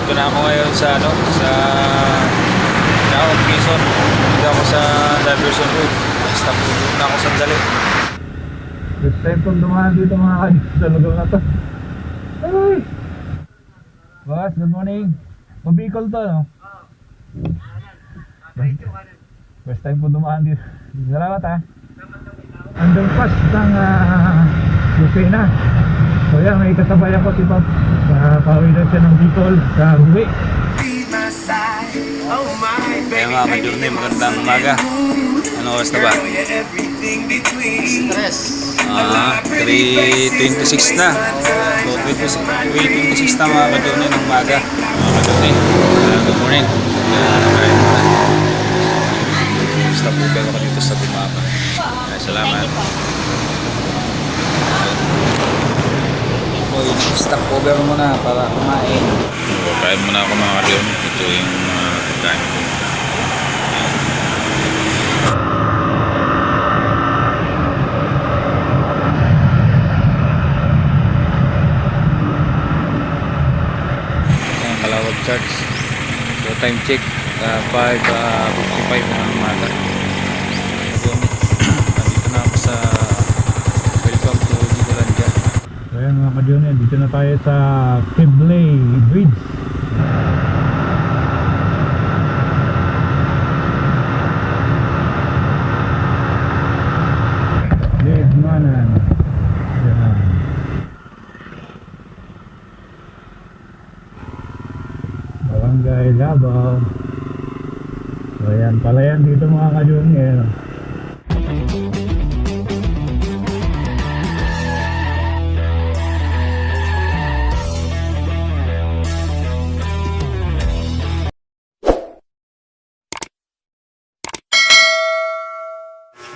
Dito na ako ngayon sa sa Naon, Quezon. Dito ako sa Diversion Road. Stop na ako sandali. First time kong dumaan dito mga kayo sa lugar na to. Ay! Boss, good morning. Mabicol to, no? First time ko dumaan dito. Salamat ha. Andong pas ng Lucena. So yan, may kasabayan ko si Pop. Pauwi na siya ng Bicol sa Uwi. Kaya mga ka-journey, magandang umaga. Ano oras na ba? Stress. 3:26 na. So 3:26 na mga ka-journey ng umaga. Mga ka-journey, good morning. Basta po kayo ako dito sa Bumaba. Salamat. Stop over muna para kumain. So, kain muna ako mga ka-journey. Ito yung pagkain ko. Kalawag Church. So time check 5:55 ng umaga. Nandito na ako sa Welcome to Gigolandia. So yan mga ka-journey, dito na tayo sa Kebley Bridge. Manan. Yan. Barangay Labaw. So yan pala yan dito mga ka-journey.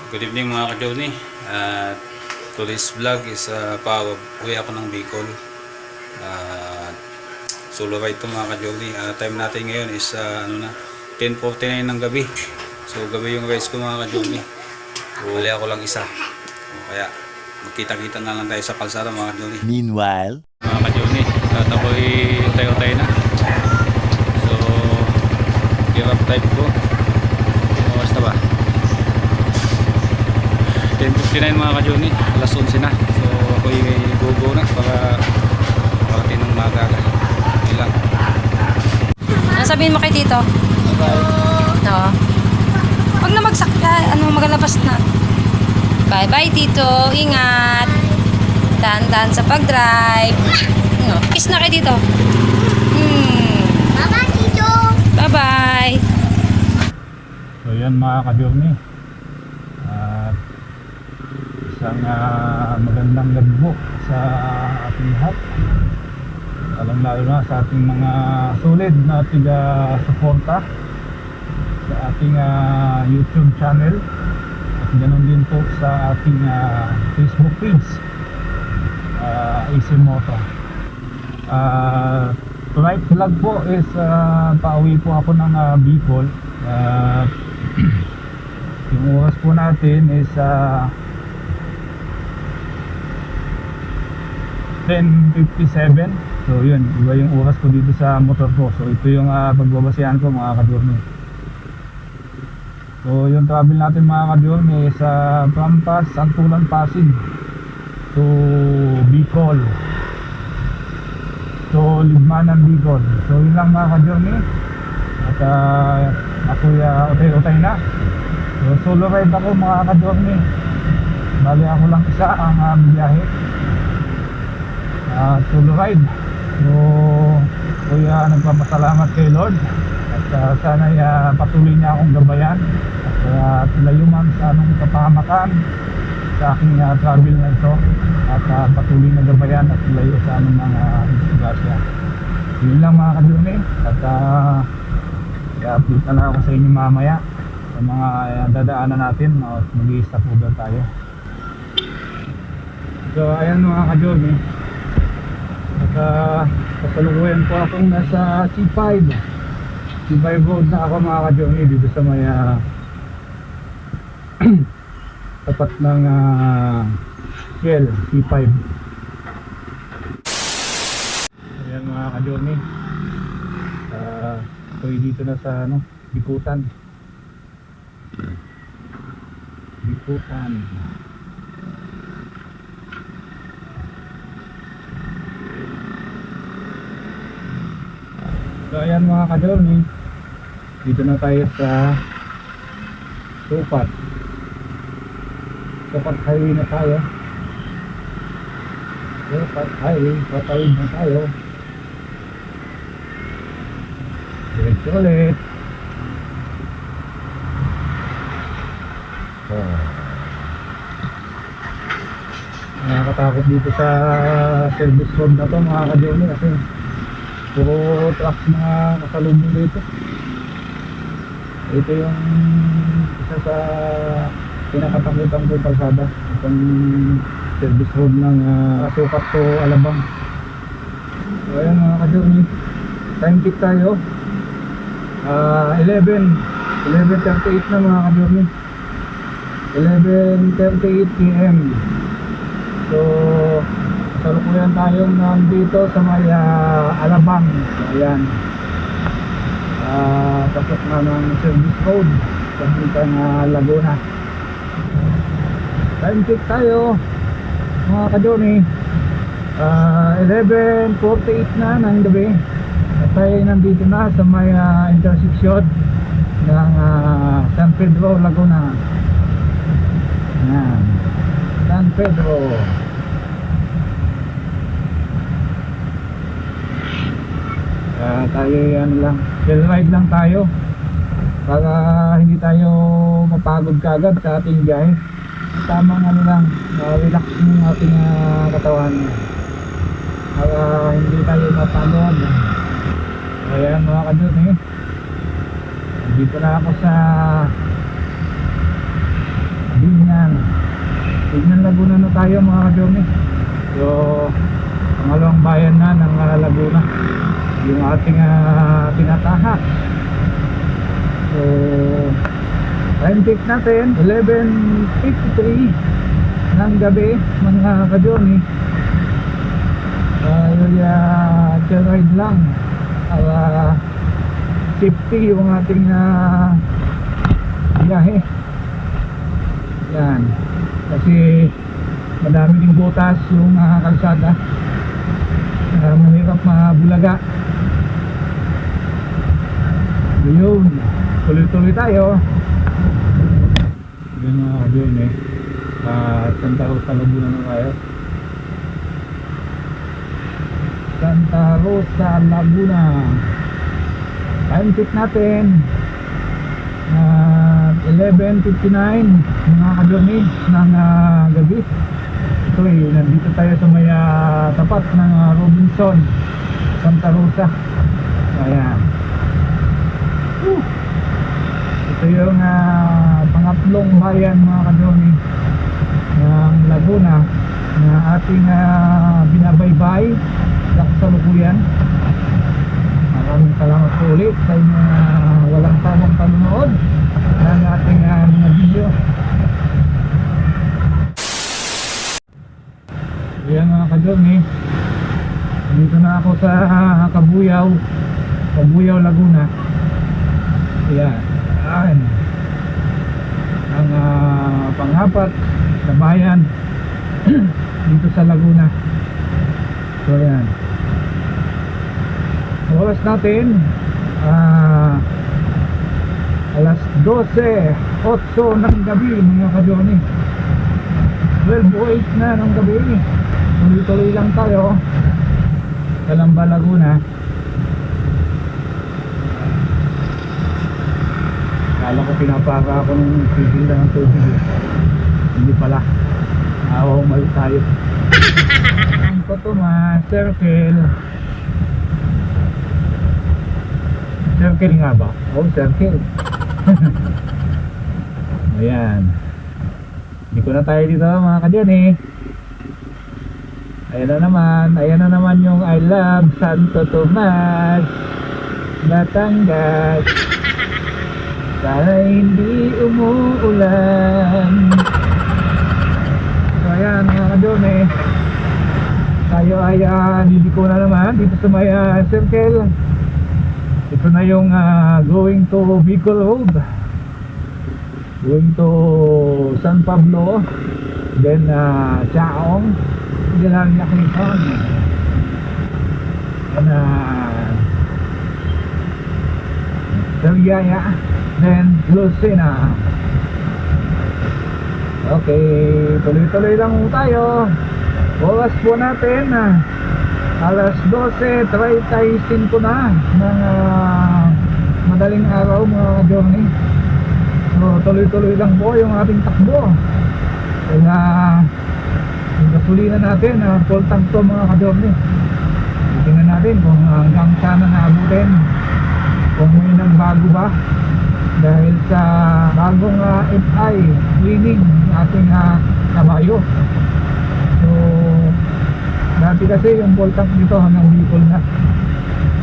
Good evening mga ka-journey. Today's vlog is uwi ako ng Bicol. Solo ride to mga ka-journey. Time natin ngayon is 10:49 ng gabi. So gabi yung rides ko mga ka-journey. Bali ako lang isa. Kaya magkita-kita na lang tayo sa kalsada mga ka-journey. Meanwhile, Mga ka-journey, at ako'y tayo-tayo na. So gear up type ko. Basta ba? 10:59 mga ka-journey, alas 11 na. So ako'y go na para parating ng magaga. Ilang. Ano sabihin mo kay Tito? Bye-bye. Oo. Huwag na magalabas na. Bye-bye, Tito. Ingat. Dahan-dahan sa pag-drive. No. Kiss na kay Tito. Bye-bye, Tito. Bye-bye. So yan mga ka-journey. Isang magandang gabi po sa ating lahat. Lalo na sa ating mga solid na tiga-suporta sa ating YouTube channel at ganoon din po sa ating Facebook page, AC Moto. Tonight vlog po is pauwi po ako ng Bicol. Yung oras po natin is 10:57. So yun, iba yung oras ko dito sa motor ko. So ito yung pagbabasihan ko mga ka-journey. So yung travel natin mga ka-journey sa from Santulan, Pasig to Bicol, to Libmanan, Bicol. So yun lang mga ka-journey. At ako'y utay-utay na. So solo ride ako mga ka-journey. Bali ako lang isa ang biyahe. Solo ride. So kuya, nagpapasalamat kay Lord at sana patuloy niya akong gabayan at tilayuman sa anong kapahamakan sa aking travel na ito at patuloy na gabayan at tilayo sa anong mga disgrasya. Yun lang mga ka-journey at i-update na lang ako sa inyo mamaya sa mga dadaanan natin at mag-i-stop over tayo. So ayan mga ka-journey, at kasalukuyan po akong nasa C5 road na ako mga ka-journey dito sa may tapat ng Shell C5. Ayan mga ka-journey, Ako'y dito na sa ano, Bikutan. Bikutan. So ayan mga ka-journey, dito na tayo sa Supat. Supat highway na tayo. Supat highway, patawid na tayo. Diretso ulit. Nakakatakot dito sa service road na to mga ka-journey kasi puro trucks mga kasalubong dito. Ito yung isa sa pinakatakutan ko kalsada, itong service road ng Supat to Alabang. So ayan mga ka-journey, time check tayo, 11:38 na mga ka-journey, 11:38 PM. So kasalukuyan tayong nandito sa may Alabang. So ayan, tapos na ng service road papuntang Laguna. Time check tayo mga ka-journey, 11:48 na ng gabi at tayo nandito na sa may intersection ng San Pedro, Laguna. Ayan, San Pedro. Tayo yan lang, chill ride lang tayo para hindi tayo mapagod kagad sa ating biyahe. Tamang ano lang, relax yung ating katawan para hindi tayo mapagod. Ayan mga ka-journey, dito na ako sa Binyan Laguna na tayo mga ka-journey. So pangalawang bayan na ng Laguna yung ating tinatahak. So time check natin 11:53 ng gabi mga ka-journey. Chill ride lang para safety yung ating biyahe. Yan, kasi madami ding butas yung kalsada, mahirap mabulaga. Yun, tuloy-tuloy tayo. Yun mga ka-journey, Santa Rosa, Laguna na tayo. Santa Rosa, Laguna. Time check natin 11:59 mga ka-journey ng gabi. So nandito tayo sa may tapat ng Robinson, Santa Rosa. Ayan, ito yung pangatlong bayan mga ka-journey ng Laguna na ating binabaybay sa kasalukuyan. Maraming salamat po ulit sa inyo walang tawang panonood ng ating mga video. Ayan mga ka-journey, dito na ako sa Cabuyao, Laguna. Ayan, ang pang-apat na bayan dito sa Laguna. So ayan, oras natin alas 12:08 ng gabi mga ka-journey. 12:08 na ng gabi. Tuloy-tuloy lang tayo Calamba, Laguna. Kala ko pinapaka ako ng titinda ng tubig, hindi pala. Mali tayo. Ang Totomas Circle. Circle nga ba? Oh, circle. Ayan, hindi ko na tayo dito mga ka-journey. Ayan na naman yung I love Santo Tomas, Batangas. Sana hindi umuulan. So ayan mga ka-journey, tayo ay didiko na naman dito sa may circle. Ito na yung going to Bicol Road, going to San Pablo, then Chaong, General Quezon, and Sariaya, then Lucena. Okay, tuloy-tuloy lang po tayo. Oras po natin alas 12:35 na ng madaling araw mga journey. So tuloy-tuloy lang po yung ating takbo. Kaya yung gasolina natin full tank to mga journey. Tingnan natin kung hanggang sana naabutin, kung may nang bago ba dahil sa bagong FI cleaning ng ating kabayo. So dati kasi yung full tank dito hanggang Bicol na.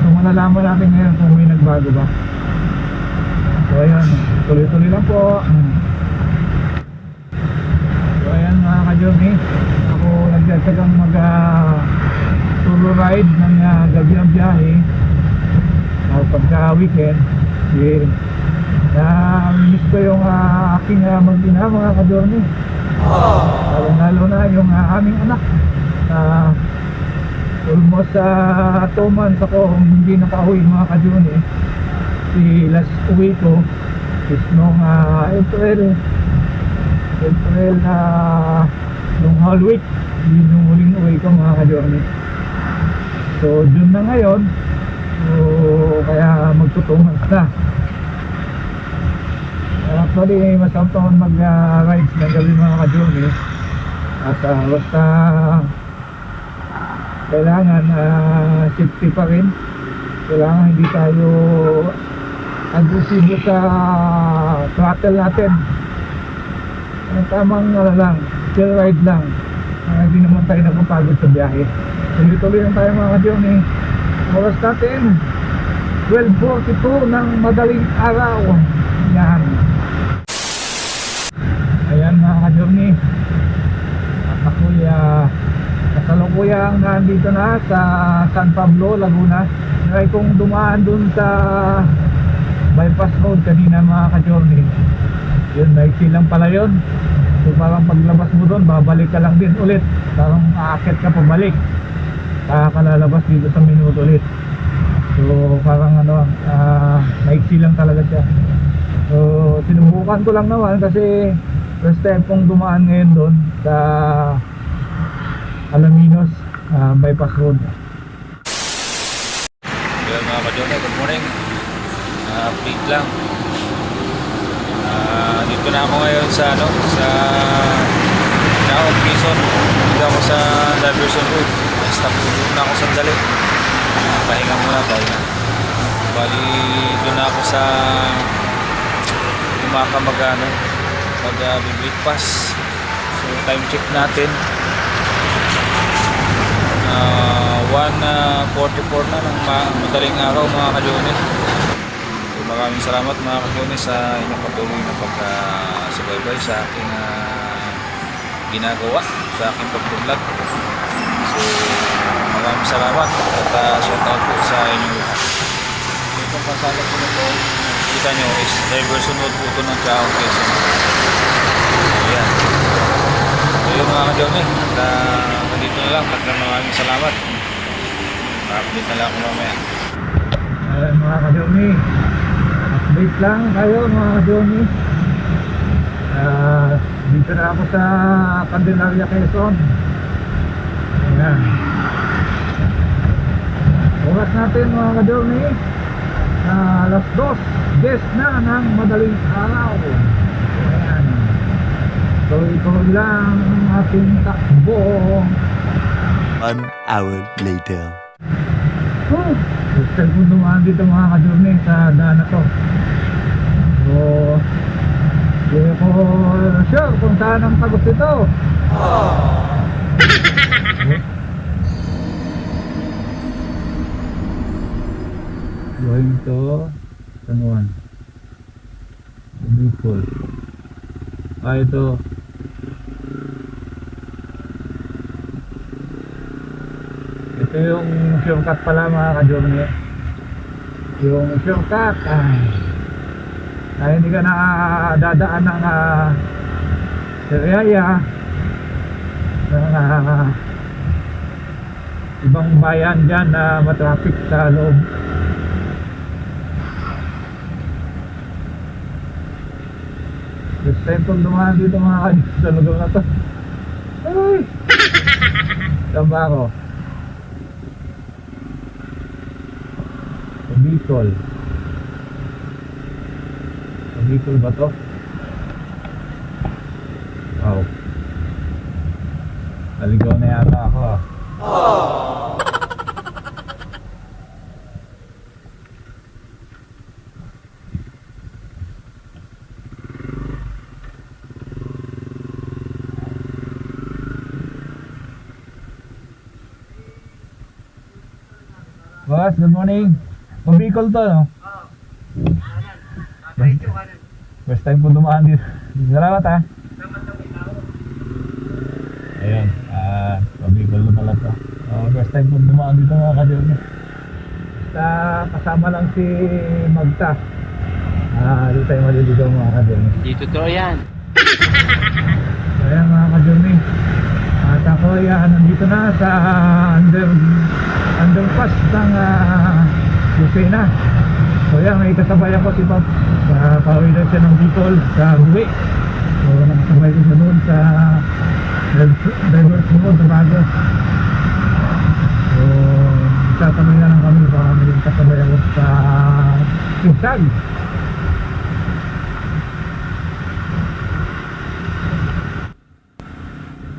So malalaman natin ngayon kung may nagbago ba. So ayan, tuloy-tuloy lang po. So ayan mga ka-journey, ako nagdasagang mag solo ride ng gabi ang biyahe pagka weekend. Miss ko yung aking mag-ina mga ka-journey. Lalo na yung aming anak. Almost 2 months ako hindi nakauwi mga ka-journey. Si last uwi ko is nung April nung whole week, yun yung huling uwi ko mga ka-journey. So June na ngayon, so kaya magto-2 months na. Actually masampan mag-rides ng gabi mga ka-journey. At basta kailangan safety pa rin. Kailangan hindi tayo agresibo sa throttle natin. Tamang lang, chill ride lang. Hindi naman tayo napapagod sa biyahe. Tuloy-tuloy lang tayo mga ka-journey. Oras natin 12:42 ng madaling araw. Yan. Ayan mga ka-journey, at ako'y kasalukuyang nandito na sa San Pablo, Laguna. Try kong dumaan dun sa bypass road kanina mga ka-journey. Yun, naiksi lang pala yun. So parang paglabas mo dun, babalik ka lang din ulit. Parang aakit ka pabalik, kalalabas dito sa minuto ulit. So parang naiksi lang talaga siya. So sinubukan ko lang naman kasi first time kong dumaan ngayon doon sa Alaminos bypass road. Well, mga ka-journey, good morning. Update lang. Dito na ako ngayon sa sa Chaong, Quezon. Dito ako sa Diversion Road. Stop na ako sandali. Pahinga muna, pahinga. Bali, doon na ako sa umaka mag-breakfast. So time check natin 1:44 na ng madaling araw mga ka-journey. So maraming salamat mga ka-journey sa inyong patuloy na pagsubaybay sa aking ginagawa, sa aking pag-vlog. So maraming salamat at shout out po sa inyong lahat. So itong pasala po na po, kita nyo is diversion road po ito ng Chaong, Quezon. So yan. So yun mga ka-journey, nandito na lang at maraming salamat. Pa-update na lang ako mamaya. Ayan mga ka-journey, update lang kayo mga ka-journey. Dito na ako sa Candelaria, Quezon. Ayan. Oras natin mga ka-journey, alas 2:10 na ng madaling araw. Ayan. Tuloy-tuloy lang ang ating takbo. 1 hour later. First time kong dumaan dito mga ka-journey sa daan na to. So hindi ko sure kung saan ang tagos ito. Going to San Juan, Bicol. Ito yung shortcut pala mga ka-journey. yung shortcut ay hindi ka na dadaan ng area ng ibang bayan dyan na matraffic sa loob. First time kong dumaan dito mga kadyo sa lugar na to. Ay! Saan ba ako? Sa Bicol. Sa Bicol ba to? Wow. Naligaw na yata ako ah. Boss, good morning. Mabicol to, no? First time po dumaan dito. Salamat ha. Ayun, mabicol na pala to. First time po dumaan dito mga kadyon. Basta kasama lang si Magta. Dito tayo maliligaw mga kadyon. Dito to yan. Ayan mga kadyon. At ako ay nandito na sa underpass ng Lucena. So yan, may kasabayan ko si Pop. Pauwi na siya ng Bicol sa Buwi. So nakasabay ko siya doon sa driver's mode sa bago. So tatamay na lang kami baka may kasabayan ko sa Kisag.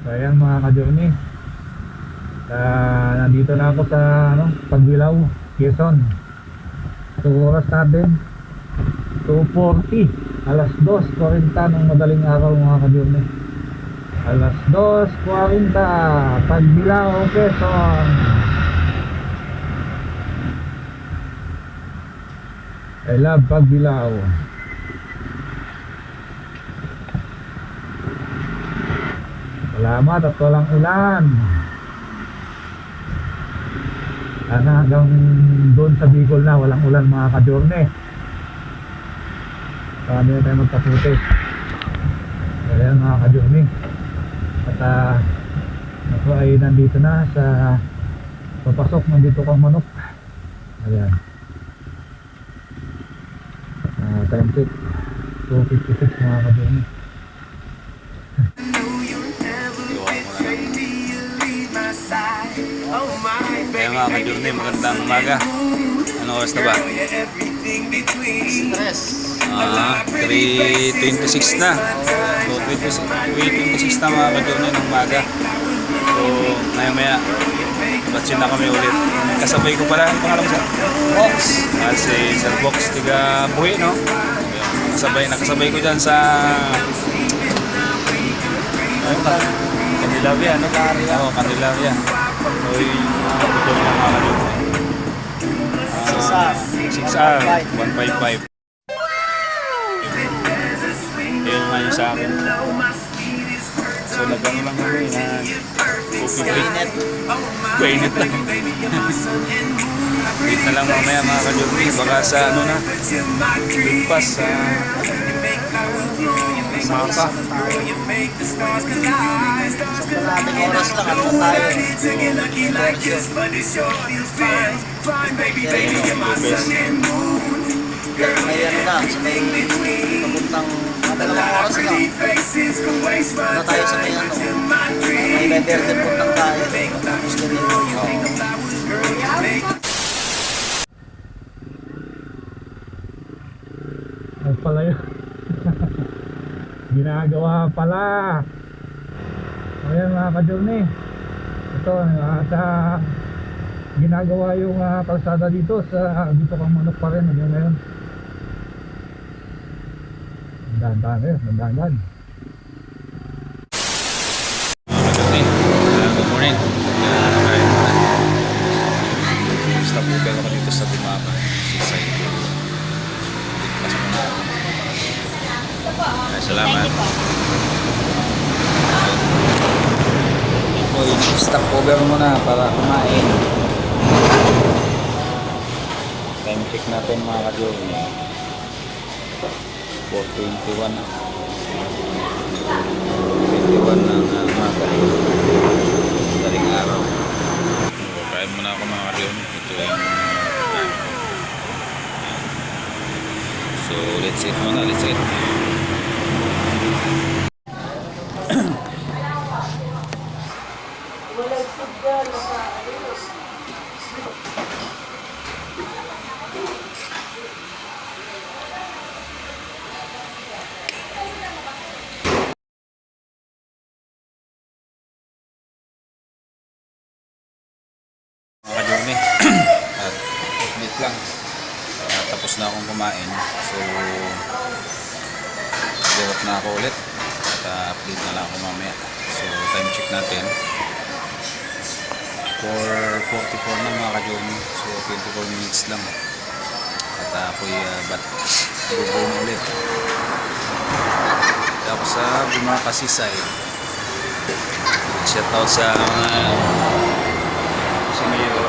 So ayan mga ka-journey, nandito na ako sa Pagbilao, Quezon. So oras natin 2:40, alas 2:40 ng madaling araw mga ka-journey. Alas 2:40, Pagbilao, Quezon. I love Pagbilao. Salamat at walang ulan. Sana hanggang doon sa Bicol na walang ulan mga ka-journey. Marami na tayo magkaputi. Ayan mga ka-journey. At ako ay nandito na sa papasok ng Dito Kang Manok. Ayan. Time check 2:56 mga ka-journey. Kaya mga ka-journey, magandang umaga. Ano oras na ba? Stress. 3:26 na. So 3:26 na mga ka-journey ng umaga. So maya batsin na kami ulit. Kasabay ko pala, ang pangalan mo sir? Box. Si Sir Box, tiga Buhi, no? Nakasabay ko dyan sa Candelaria, no? Oo, Candelaria. So yung putol ng mga ka-journey. 6R 155. Yun nga yung sa akin. So nagano lang kami na coffee break. Painit lang. Wait na lang mamaya mga ka-journey. Baka sa ano na lumpas sa Maka. Maraming oras lang. Ano tayo? May ano lang. Sa may papuntang dalawang oras lang. Ano tayo sa may ano? May Verde puntang tayo. Tapos ganyan. Ay pala yun. Ginagawa pala. Ayan mga ka-journey. Ito, ginagawa yung kalsada dito sa Dito Kang Manok pa rin. Ayan na yun. Dandan eh, dandan. Good morning. Stop over ako dito sa Bumaba. Seaside. Pas mo na. Ay, salamat. Uy, stop over muna para kumain. Time check natin mga ka-Journey. 4:21 na. 21 ng umaga. Daling araw. So, kain muna ako mga ka-Journey. Ito yung so let's eat muna, let's eat. Mga ka-Journey. At meet lang. Tapos na akong kumain. So gawat na ako ulit. At update na lang ako mamaya. So time check natin. 4:44 na mga ka-Journey. So 24 minutes lang. At ako'y bubuo na ulit. Ako sa Bumakasisay. Shout out sa mga Suniro.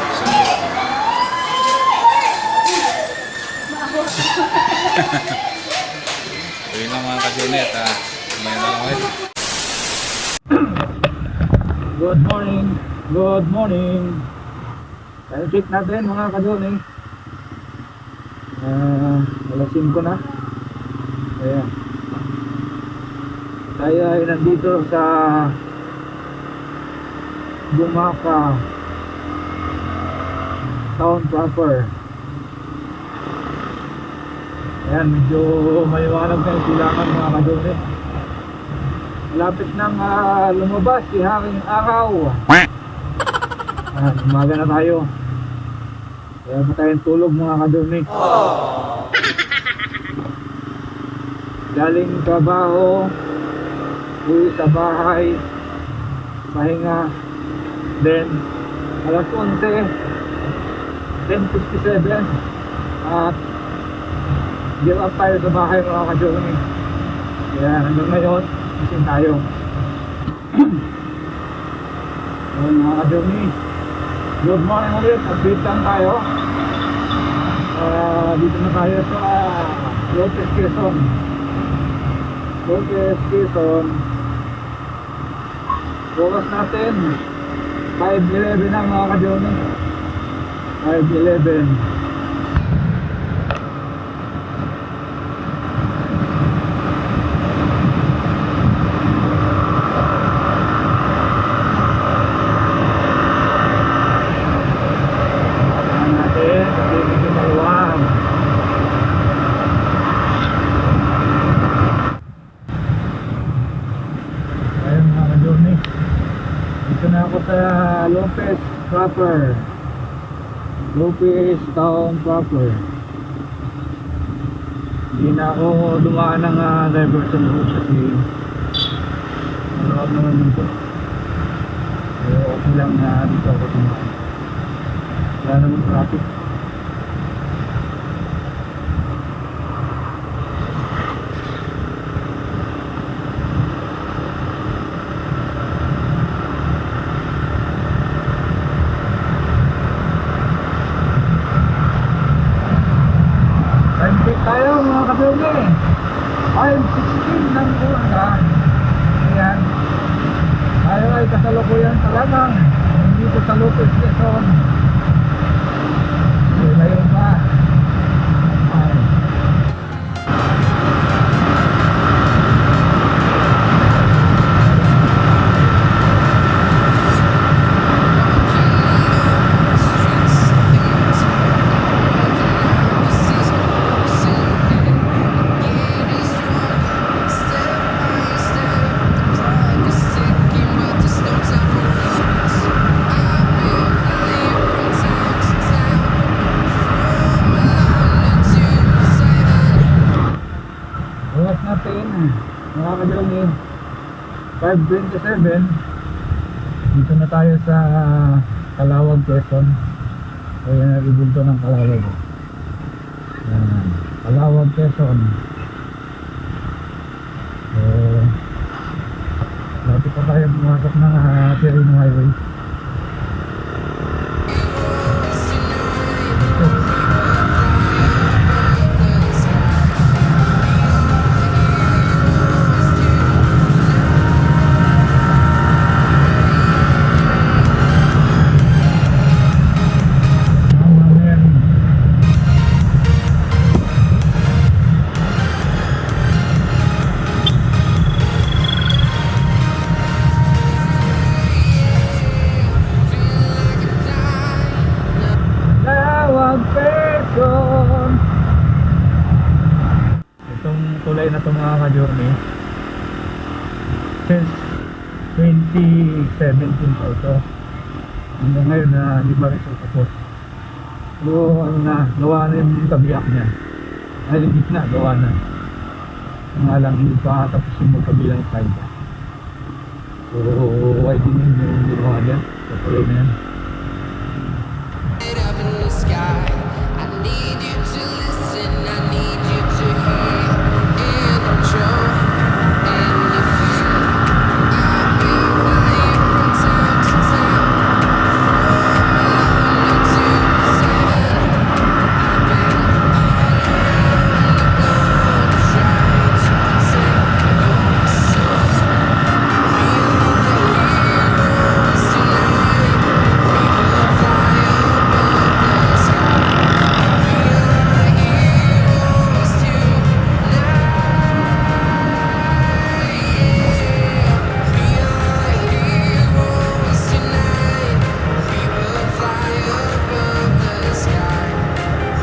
So yun lang mga ka-Journey at kumain na lang ulit. Good morning. Good morning. Time check natin mga ka-Journey. Alas 5 na. Ayan. Tayo ay nandito sa Bumaka town proper. Ayan, medyo maliwanag na yung silangan mga ka-Journey. Malapit nang lumabas si hanging araw. Umaga na tayo. Kaya pa tayong tulog mga ka-Journey. Galing trabaho, uwi sa bahay, pahinga, then alas 11, 10:57 at give up tayo sa bahay mga ka-Journey. Kaya hanggang ngayon gising tayo. Ayun mga ka-Journey, good morning ulit. Update lang tayo. Dito na tayo sa Lopez Quezon. Oras natin 5:11 na mga ka-Journey. 5:11. Lopez proper, Lopez town proper. Hindi na ako dumaan ng diversion route kasi marami naman dito. Pero okay lang na dito ako dumaan. Wala naman traffic. Tayo mga ka-Journey, 5:16 ng umaga. Ayan, tayo ay kasalukuyan sa lamang dito sa Lopez Quezon. Layo pa. Mga ka-Journey, 5:27. Dito na tayo sa Calawag, Quezon. So yan ang ibulto ng Calawag. Calawag, Quezon. So lapit pa tayo pumasok ng Quirino Highway. destination. Itong tulay na ito mga ka-journey, since 2017 pa ito. Hanggang ngayon na hindi pa rin ito tapos. So ano na, gawa na yung kabiyak niya. Ay, legit na, gawa na. Nga lang, hindi pa tapos yung magkabilang side. So, widening yung ginawa niya. So, tuloy na yan. Up in the sky, I need you to listen, I need you to hear, and don't show any fear. I've been flying from town to town, from London to Seven. I've been all around the globe trying to protect your soul. We are heroes tonight. We will fly above the sky. We are heroes tonight. We will fly above the sky.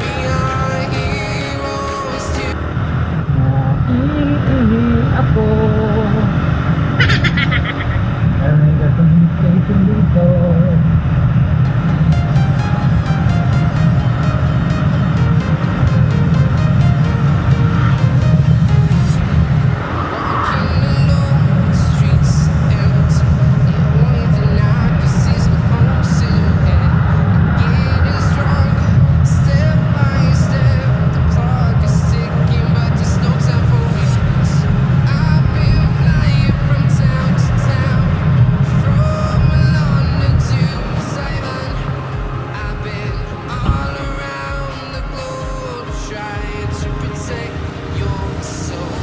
We are heroes tonight. Iihi ako. Dahil may gatong station dito. Walking alone, the streets empty. The only thing I can see is my own silhouette. I'm getting stronger, step by step. The clock is ticking, but there's no time for regrets. I've been flying from town to town, from London to Taiwan. I've been all around the globe trying to protect your soul.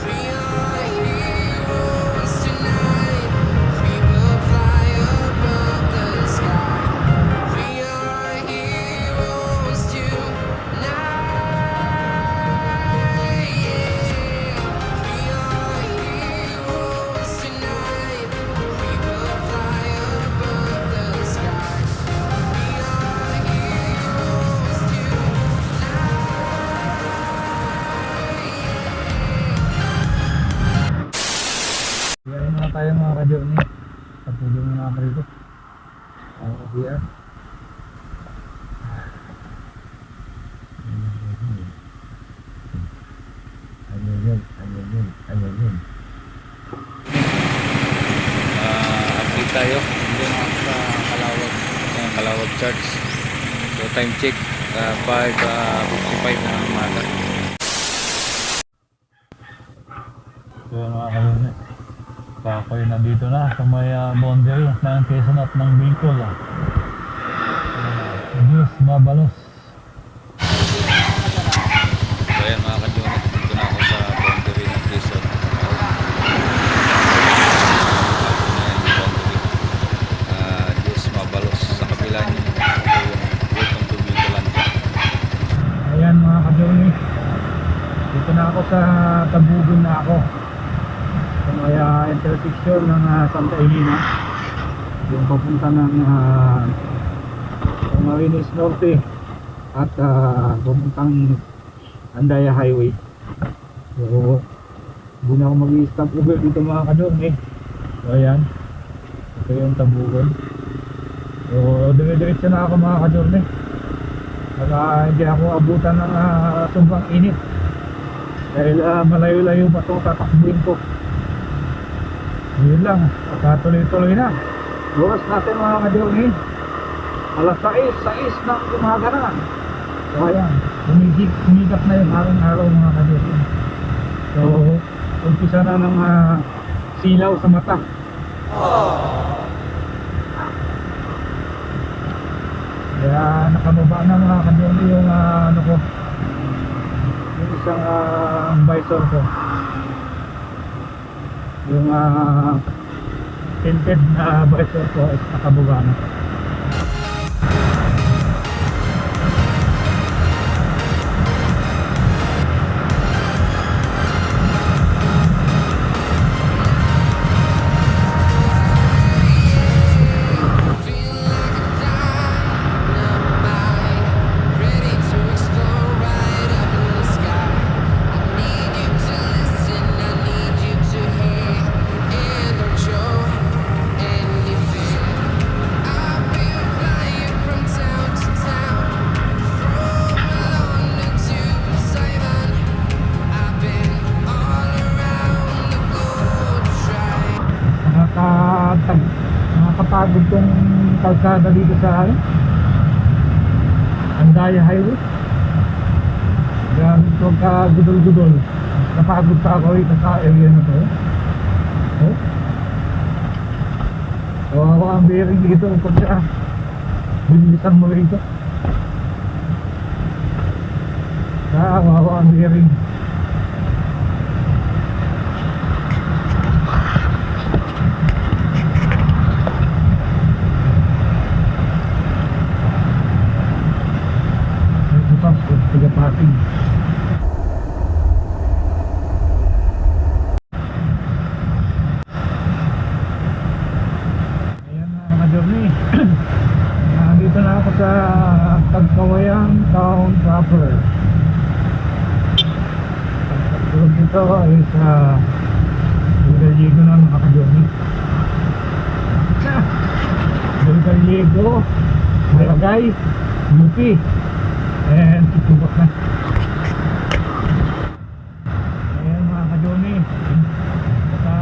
We are heroes tonight. We will fly above the sky. We are heroes tonight. Yeah. We are heroes tonight. We will fly above the sky. We are heroes Biyahin muna tayo mga ka-journey. Patulong muna ako rito. Ako ka-BR. Ayun. Update tayo. Doon ako sa Kalawag. Kalawag Church. So time check. 5:55 na umaga. So yun mga ka-journey. Kakoy nandito na sa may boundary ng Quezon at ng Bicol. Diyos mabalos. So ayan mga ka-journey. Dito na ako sa boundary ng Quezon. Diyos mabalos sa kabila niyo. Welcome to Bicolan. Ayan mga ka-journey. Dito na ako sa Tabugon na ako. Sa may intersection ng Santa Elena. Yung papunta ng Marines Norte at papuntang Andaya Highway. So hindi na ako mag-stop over dito mga ka-journey. So ayan, ito yung Tabugon. So dire-diretso na ako mga ka-journey. Saka hindi ako abutan ng sobrang init dahil malayo-layo pa ito tatakbuhin ko. Yun lang, tuloy-tuloy na. Oras natin mga ka-journey, alas 6 ng umaga na. So ayan, umigap na yung aking araw mga ka-journey. So umpisa na ng silaw sa mata. Kaya nakababa na mga ka-journey yung ano ko, yung isang visor ko, yung tinted na visor ko is nakababa na. Feel like a dynamite, ready kalsada dito sa ano, Andaya Highway. Grabe ito ka-gudol-gudol. Napagod pa ako rito sa area na to. Oh? Kawawa ang bearing dito pagka bilisan mo rito. Kawawa ang bearing. Tiga-pating. Ayan na mga journey. Nandito na ako sa Tagkawayan Town proper. Tulad dito ay sa Del Gallego na mga ka-journey. Del Gallego, Barangay, UP. And tutubok na. Ayan mga ka-journey, sa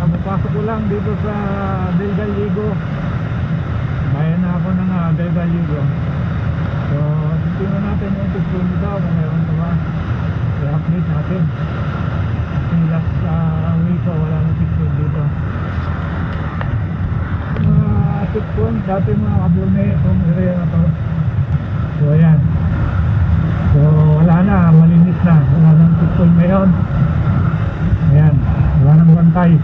kabapasok ko lang dito sa Del Gallego. Bayan na ako ng Del Gallego. So tingnan natin yung tutuloy daw kung mayroon pa ba. I-update natin. Kasi last week ko wala nang tutuloy dito. Mga checkpoint dati mga ka-journey itong area na to. So ayan. So wala na, malinis na. Wala nang checkpoint ngayon. Ayan, wala nang bantay.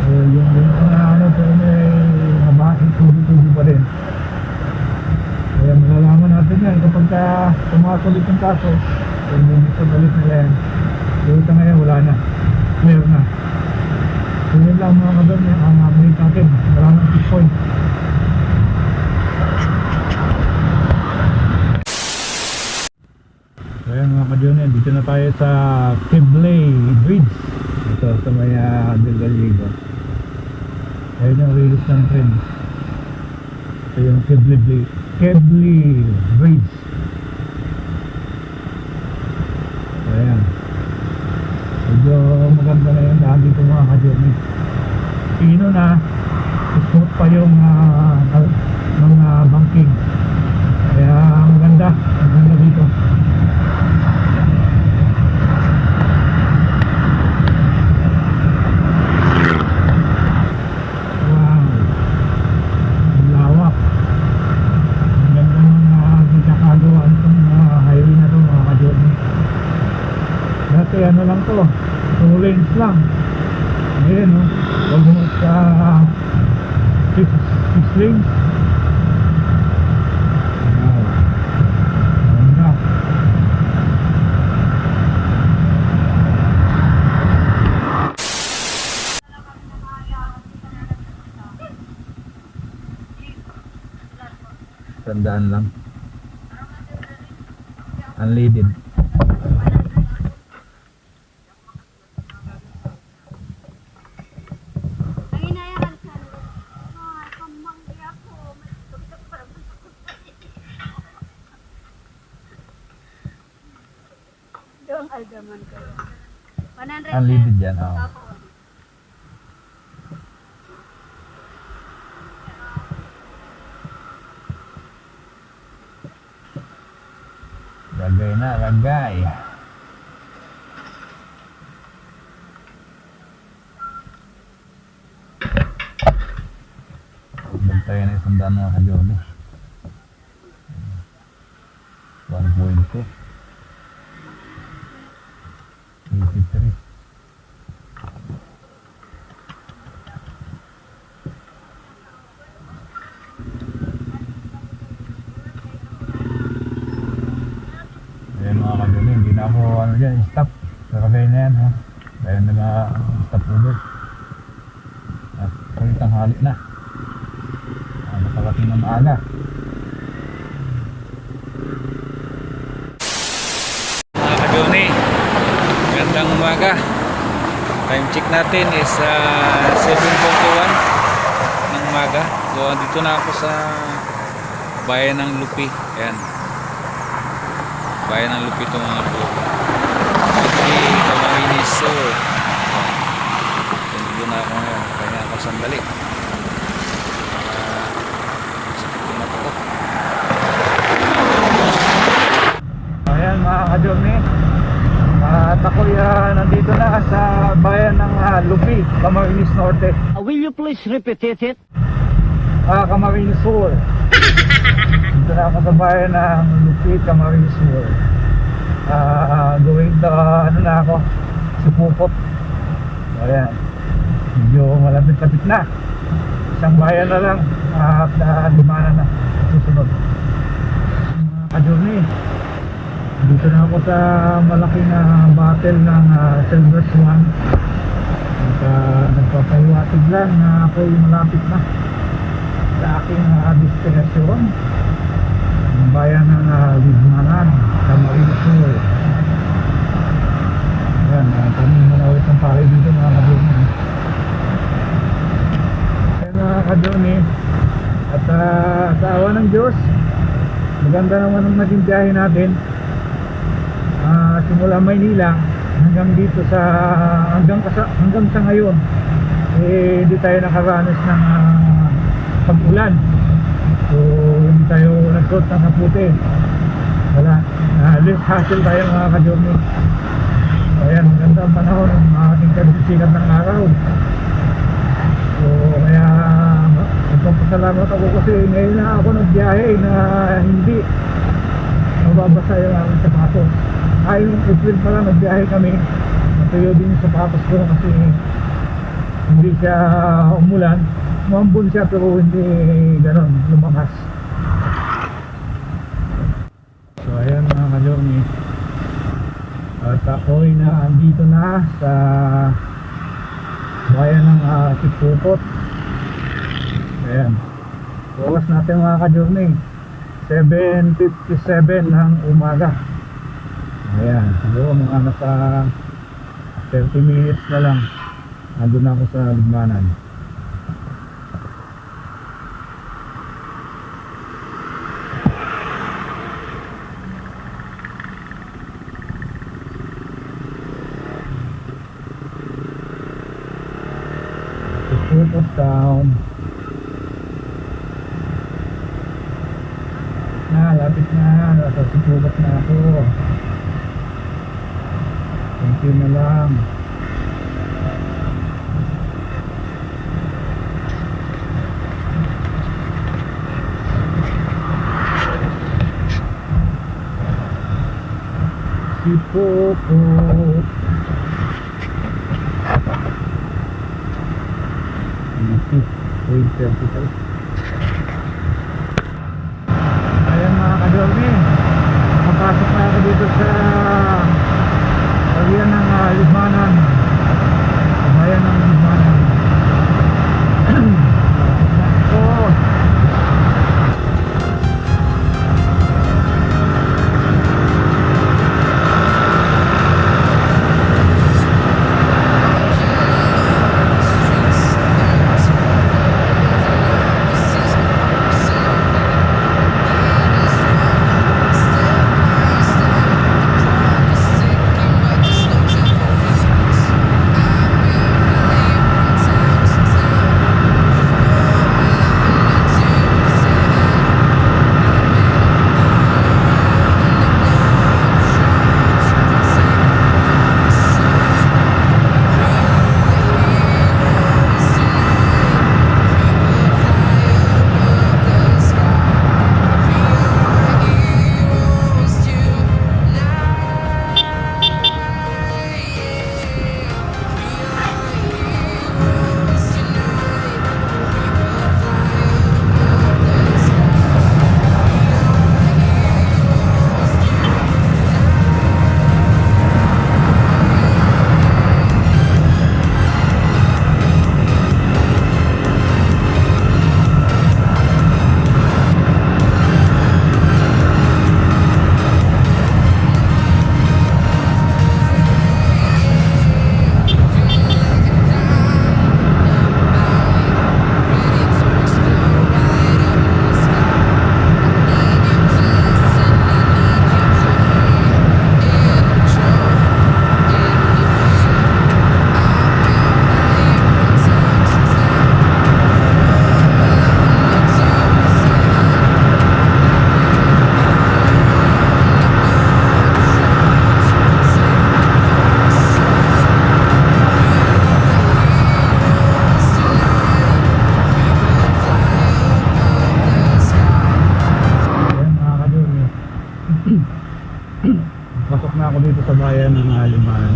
So yung na ano so may mabahin, tubo-tubo pa din. Kaya malalaman natin yan kapag tumakulit yung kaso. Kung hindi sa balik nila yan. So ito ngayon wala na, clear na. So yun lang mga kadon, ang update natin. Wala nang checkpoint. Ayan mga ka-journey, dito na tayo sa Kebley Bridge. Ito sa may Del Gallego. Ayan yung release ng train. Ito yung Kebley Bridge. Ayan. Medyo maganda na yung daan dito mga ka-journey. Pino na, smooth pa yung mga banking. Kaya maganda dito. Dati ano lang to, 2 lanes lang. Ngayon no, almost 6 lanes. Wow, ganda. Tandaan lang, unleaded. Yung algaman kayo. 100 Unleaded yan, oo. Lagay na, lagay. Bantayan na isang daan mga ka-journey. 1.2 83. Ayan mga ka-journey, hindi na ako dyan, stop. Saragay na yan ha. Dahil nag-stop ulit. At palitang halik na. Nakarating na maaga. Mga ka-journey, magandang umaga. Time check natin is 7:21 ng umaga. So andito na ako sa bayan ng Lupi. Ayan, bayan ng Lupi ito mga po. Lupi, Camarines Sur. Andito na ako ngayon. Kaya ako sandali. ka-journey. At ako nandito na sa bayan ng Lupi, Camarines Norte. Will you please repeat it? Camarines Sur. Dito na ako sa bayan ng Lupi, Camarines Sur. Going to, ano na ako, Sipupot. So, ayan. Medyo malapit-lapit na. Isang bayan na lang at lima na susunod. Mga ka-journey, dito na ako sa malaking battle ng Silver Swan. At nagpapahiwatig lang na ako'y malapit na sa aking destinasyon, ang bayan ng Ligmanan, Camarines Sur. Ayan, kami manawit ng pari dito mga ka-journey. Mga ka-journey, at sa awa ng Diyos, maganda naman ang naging biyahe natin. Simula Maynila hanggang dito sa hanggang sa ngayon, di tayo nakaranas ng pag-ulan. So hindi tayo nagsuot ng kaputi. Wala, less hassle tayo mga ka-journey. So ayan, maganda ang panahon ng ating sikat ng araw. So kaya nagpapasalamat ako kasi ngayon na ako nagbiyahe na hindi mababasa yung aking sapatos. Yung April pa lang nagbiyahe kami, natuyo din yung sapatos ko kasi hindi siya umulan. Umambon siya pero hindi ganon lumakas. So ayan mga ka-journey, at ako'y andito na sa bayan ng Sipupot. Ayan, oras natin mga ka-journey, 7:57 ng umaga. Ayan, siguro mga nasa 30 minutes na lang andun na ako sa Ligmanan. Sipupot Town. Lapit na, nasa Sipupot na ako. Kunti na lang. Sipupot. Ayan mga ka-journey, makapasok na ako dito sa bayan ng Ligmanan, bayan ng Ligmanan. So Pasok na ako dito sa bayan ng Limanan.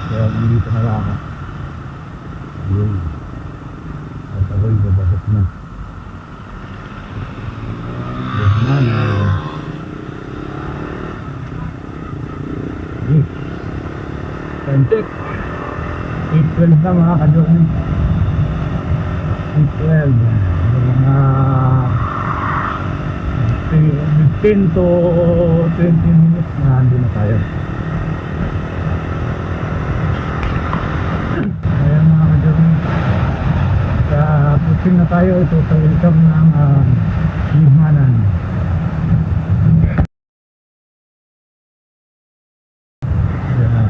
Kaya nandito na lang ako. Yun. At ako'y babasok na. Limanan. Time check. 8:12 na mga ka-journey. 8:12. Mga 15 to 20 minutes na andun na tayo. Ayan mga ka-journey. Sa puting na tayo, ito sa welcome ng Limanan. Ayan.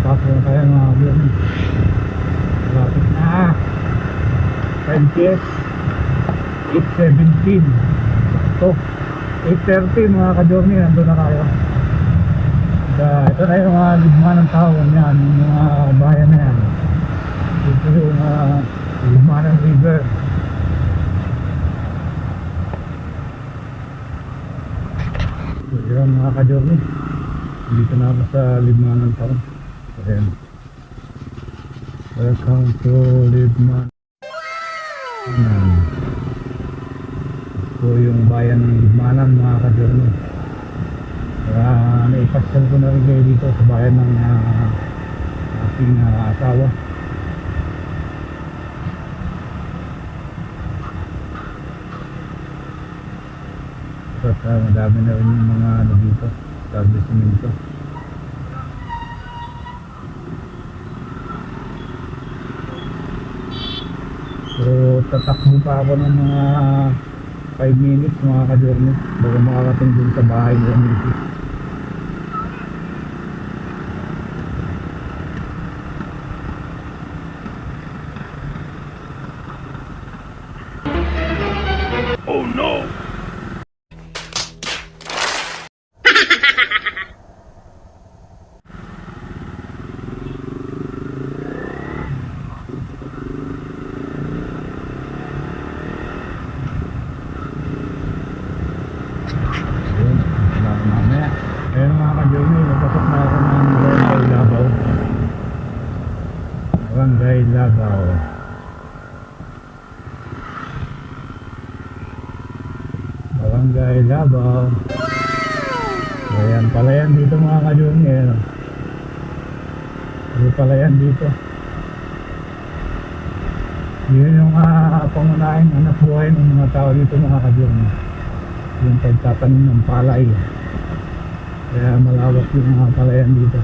Tapos na tayo mga ka-journey. Traffic na. Time check. 8:17. So, 8:30 mga ka-journey, nandun na tayo. Ito na yung mga Limanan Town yan, yung mga bayan na yan. Ito yung Limanan River. So, yun mga ka-journey. Dito na ako sa Limanan Town. Ayan. Welcome to Limanan. Ito yung bayan ng Limanan mga ka-journey. Naipasyal ko na rin kayo dito sa bayan ng aking asawa. At madami na rin yung mga dito, establishmento. So tatakbo pa ako ng mga 5 minutes mga ka-journey bago makakating dun sa bahay ni Mrs. Oh no! Mamaya. Ayun mga ka-journey, napasok na ako ng Barangay Labaw. Barangay Labaw. Barangay Labaw. Ayan pala yan dito mga ka-journey. Ayan pala yan dito. Yun yung pangunahing anak buhay ng mga tao dito mga ka-journey. Yung pagtatanim ng palay. Kaya malawak yung mga palayan dito.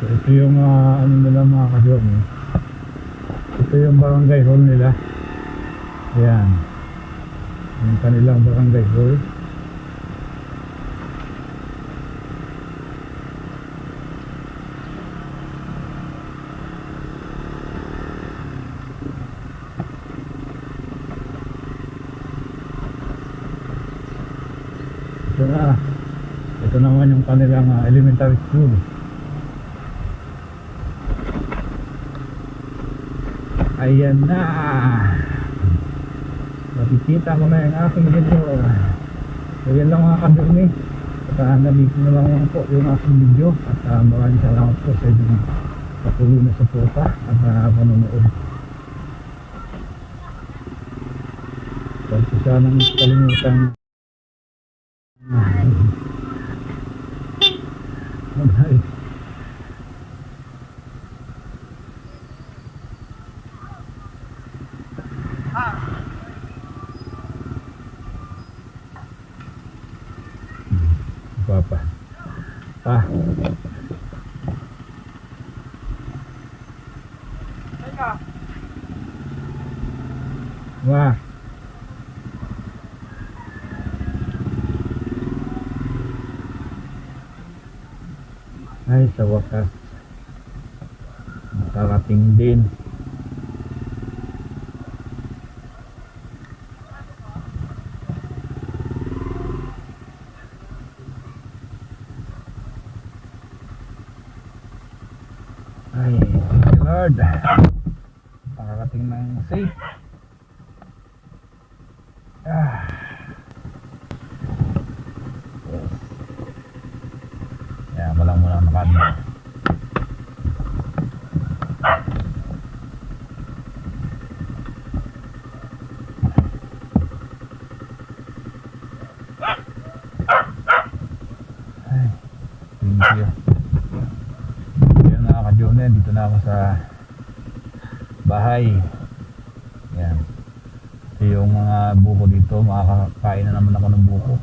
Ito yung ano nila mga ka-journey. Ito yung barangay hall nila. Ayan. Yung kanilang barangay hall. Ito na. Ito naman yung kanilang elementary school. Ayan na. Makikita ko na yung aking video. So yan lang mga ka-journey. At nandito na lang po yung aking video. At maraming salamat po sa inyong patuloy na suporta at panonood. Huwag po sanang kalimutan mag-like. Papa. Wah. Ay, sa wakas nakarating din. Ay, thank you Lord, nakarating ng safe. Yes. Kaya walang muna nakadyo. Ay, thank you. Yan mga ka-Jone, dito na ako sa bahay. Yan. So yung mga buko dito, makakakain na naman ako ng buko.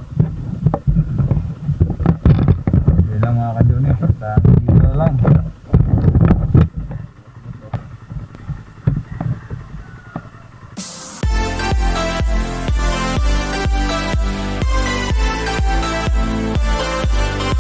Yun lang mga ka-Jone, dito na lang.